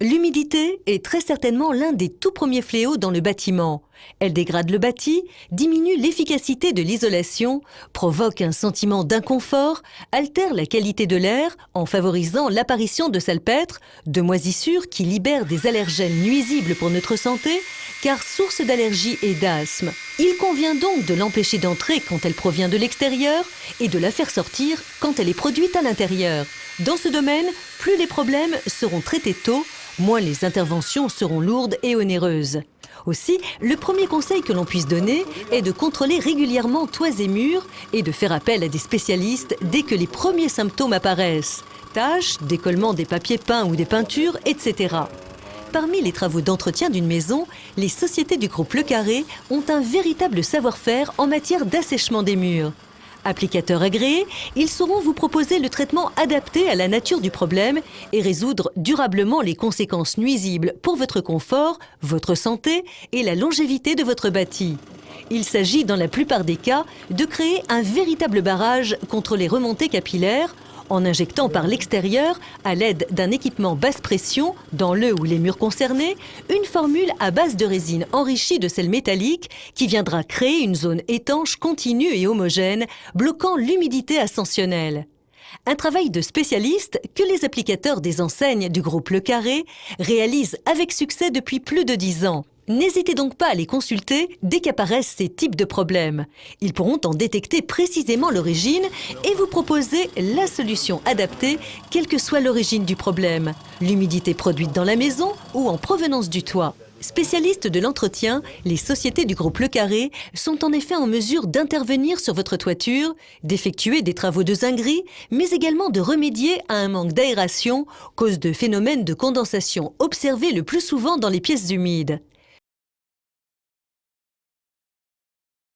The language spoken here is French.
L'humidité est très certainement l'un des tout premiers fléaux dans le bâtiment. Elle dégrade le bâti, diminue l'efficacité de l'isolation, provoque un sentiment d'inconfort, altère la qualité de l'air en favorisant l'apparition de salpêtre, de moisissures qui libèrent des allergènes nuisibles pour notre santé, car source d'allergies et d'asthme. Il convient donc de l'empêcher d'entrer quand elle provient de l'extérieur et de la faire sortir quand elle est produite à l'intérieur. Dans ce domaine, plus les problèmes seront traités tôt, moins les interventions seront lourdes et onéreuses. Aussi, le premier conseil que l'on puisse donner est de contrôler régulièrement toits et murs et de faire appel à des spécialistes dès que les premiers symptômes apparaissent. Taches, décollement des papiers peints ou des peintures, etc. Parmi les travaux d'entretien d'une maison, les sociétés du groupe Le Carré ont un véritable savoir-faire en matière d'assèchement des murs. Applicateurs agréés, ils sauront vous proposer le traitement adapté à la nature du problème et résoudre durablement les conséquences nuisibles pour votre confort, votre santé et la longévité de votre bâti. Il s'agit dans la plupart des cas de créer un véritable barrage contre les remontées capillaires en injectant par l'extérieur, à l'aide d'un équipement basse pression, dans le ou les murs concernés, une formule à base de résine enrichie de sel métallique qui viendra créer une zone étanche continue et homogène, bloquant l'humidité ascensionnelle. Un travail de spécialiste que les applicateurs des enseignes du groupe Le Carré réalisent avec succès depuis plus de 10 ans. N'hésitez donc pas à les consulter dès qu'apparaissent ces types de problèmes. Ils pourront en détecter précisément l'origine et vous proposer la solution adaptée, quelle que soit l'origine du problème. L'humidité produite dans la maison ou en provenance du toit. Spécialistes de l'entretien, les sociétés du groupe Le Carré sont en effet en mesure d'intervenir sur votre toiture, d'effectuer des travaux de zinguerie, mais également de remédier à un manque d'aération, cause de phénomènes de condensation observés le plus souvent dans les pièces humides.